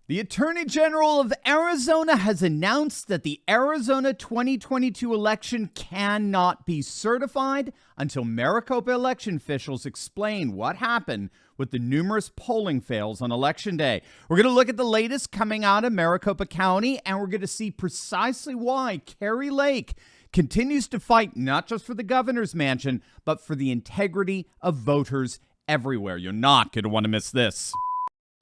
The Attorney General of Arizona has announced that the Arizona 2022 election cannot be certified until Maricopa election officials explain what happened with the numerous polling fails on Election Day. We're going to look at the latest coming out of Maricopa County, and we're going to see precisely why Kari Lake continues to fight not just for the governor's mansion, but for the integrity of voters everywhere. You're not going to want to miss this.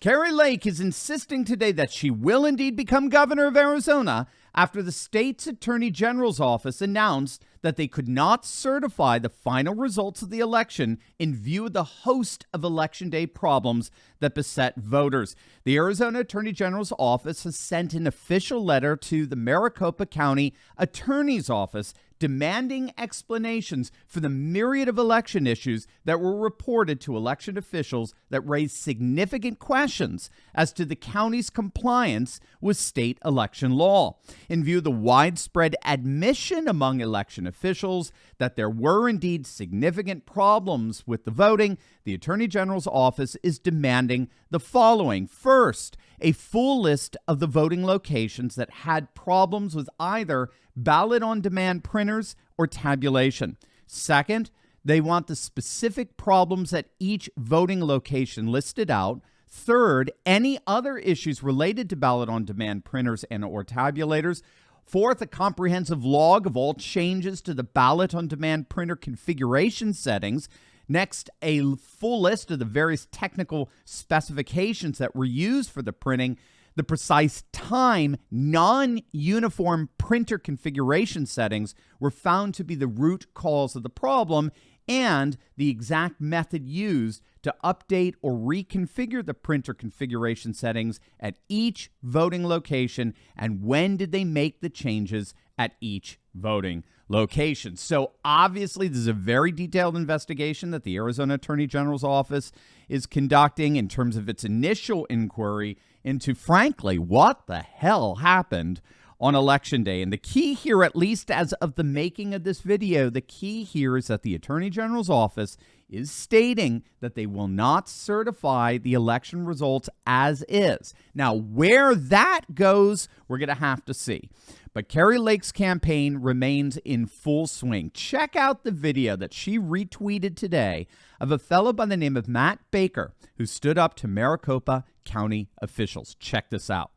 Kari Lake is insisting today that she will indeed become governor of Arizona after the state's attorney general's office announced that they could not certify the final results of the election in view of the host of election day problems that beset voters. The Arizona attorney general's office has sent an official letter to the Maricopa County attorney's office demanding explanations for the myriad of election issues that were reported to election officials that raised significant questions as to the county's compliance with state election law. In view of the widespread admission among election officials that there were indeed significant problems with the voting, the Attorney General's office is demanding the following. First, a full list of the voting locations that had problems with either ballot-on-demand printers or tabulation. Second, they want the specific problems at each voting location listed out. Third, any other issues related to ballot-on-demand printers and or tabulators. Fourth, a comprehensive log of all changes to the ballot-on-demand printer configuration settings. Next, a full list of the various technical specifications that were used for the printing, the precise time non-uniform printer configuration settings were found to be the root cause of the problem, and the exact method used to update or reconfigure the printer configuration settings at each voting location, and when did they make the changes at each voting location. So obviously this is a very detailed investigation that the Arizona Attorney General's office is conducting in terms of its initial inquiry into, frankly, what the hell happened on Election Day. And the key here, at least as of the making of this video, the key here is that the Attorney General's office is stating that they will not certify the election results as is. Now, where that goes, we're going to have to see. But Kari Lake's campaign remains in full swing. Check out the video that she retweeted today of a fellow by the name of Matt Baker, who stood up to Maricopa County officials. Check this out.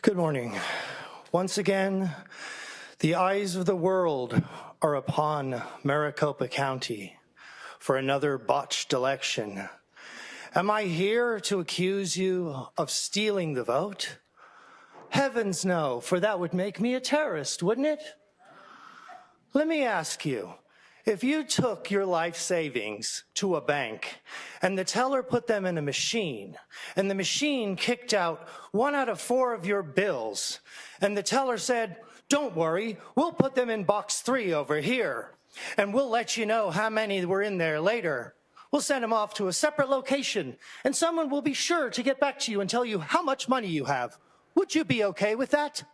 Good morning. Once again, the eyes of the world are upon Maricopa County for another botched election. Am I here to accuse you of stealing the vote? Heavens no, for that would make me a terrorist, wouldn't it? Let me ask you, if you took your life savings to a bank and the teller put them in a machine and the machine kicked out 1 out of 4 of your bills and the teller said, "Don't worry, we'll put them in box 3 over here and we'll let you know how many were in there later. We'll send them off to a separate location and someone will be sure to get back to you and tell you how much money you have." Would you be okay with that?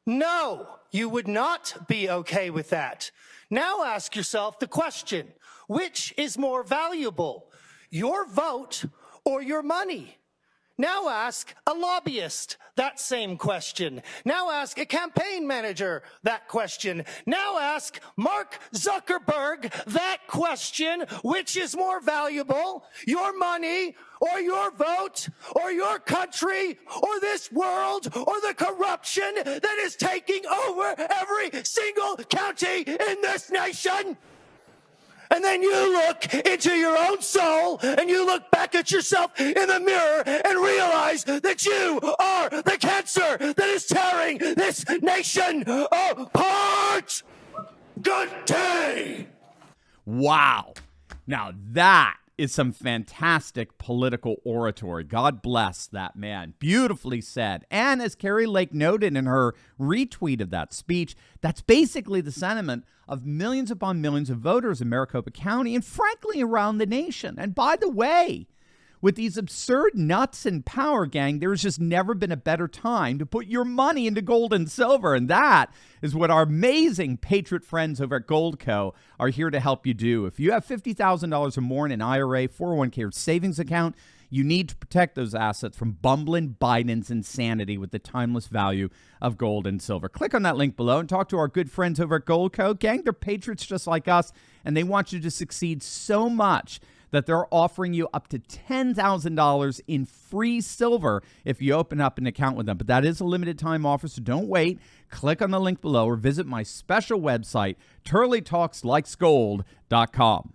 No, you would not be okay with that. Now ask yourself the question, which is more valuable, your vote or your money? Now ask a lobbyist that same question. Now ask a campaign manager that question. Now ask Mark Zuckerberg that question, which is more valuable, your money or your vote or your country or this world or the corruption that is taking over every single county in this nation? And then you look into your own soul and you look back at yourself in the mirror and realize that you are the cancer that is tearing this nation apart. Good day. Wow. Now that is some fantastic political oratory. God bless that man. Beautifully said. And as Kari Lake noted in her retweet of that speech, that's basically the sentiment of millions upon millions of voters in Maricopa County and frankly around the nation. And by the way, with these absurd nuts in power, gang, there's just never been a better time to put your money into gold and silver. And that is what our amazing Patriot friends over at Goldco are here to help you do. If you have $50,000 or more in an IRA, 401k, or savings account, You need to protect those assets from bumbling Biden's insanity with the timeless value of gold and silver. Click on that link below and talk to our good friends over at Gold Co. Gang, they're patriots just like us, and they want you to succeed so much that they're offering you up to $10,000 in free silver if you open up an account with them. But that is a limited time offer, so don't wait. Click on the link below or visit my special website, turleytalkslikesgold.com.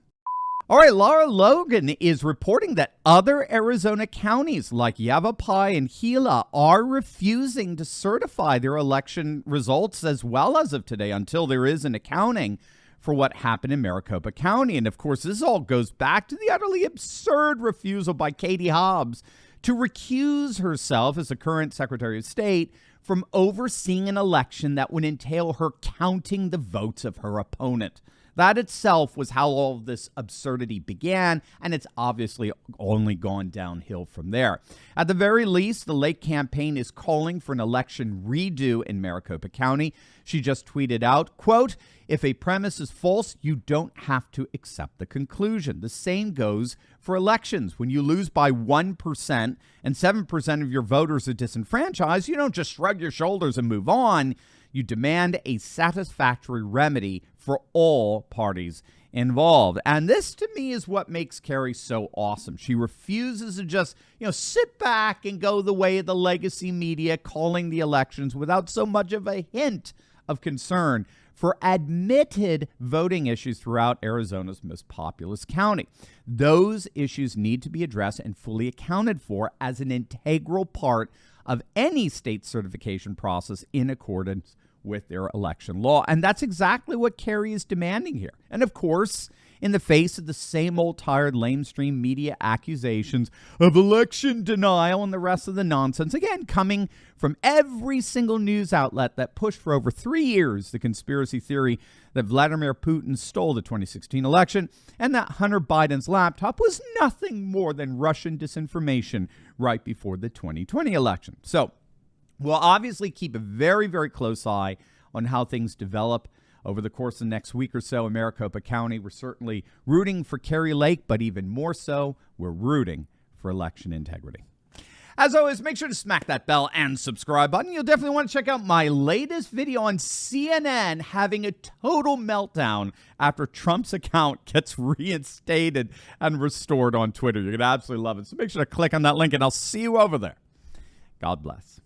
All right, Laura Logan is reporting that other Arizona counties like Yavapai and Gila are refusing to certify their election results as well as of today until there is an accounting for what happened in Maricopa County. And of course, this all goes back to the utterly absurd refusal by Katie Hobbs to recuse herself as the current Secretary of State from overseeing an election that would entail her counting the votes of her opponent. That itself was how all of this absurdity began, and it's obviously only gone downhill from there. At the very least, the Lake campaign is calling for an election redo in Maricopa County. She just tweeted out, quote, "If a premise is false, you don't have to accept the conclusion. The same goes for elections. When you lose by 1% and 7% of your voters are disenfranchised, you don't just shrug your shoulders and move on. You demand a satisfactory remedy for all parties involved." And this, to me, is what makes Kerry so awesome. She refuses to just, sit back and go the way of the legacy media calling the elections without so much of a hint of concern for admitted voting issues throughout Arizona's most populous county. Those issues need to be addressed and fully accounted for as an integral part of any state certification process in accordance with their election law. And that's exactly what Kerry is demanding here. And of course, in the face of the same old tired lamestream media accusations of election denial and the rest of the nonsense, again, coming from every single news outlet that pushed for over 3 years the conspiracy theory that Vladimir Putin stole the 2016 election and that Hunter Biden's laptop was nothing more than Russian disinformation right before the 2020 election. So we'll obviously keep a very, very close eye on how things develop over the course of the next week or so in Maricopa County. We're certainly rooting for Kerry Lake, but even more so, we're rooting for election integrity. As always, make sure to smack that bell and subscribe button. You'll definitely want to check out my latest video on CNN having a total meltdown after Trump's account gets reinstated and restored on Twitter. You're going to absolutely love it. So make sure to click on that link, and I'll see you over there. God bless.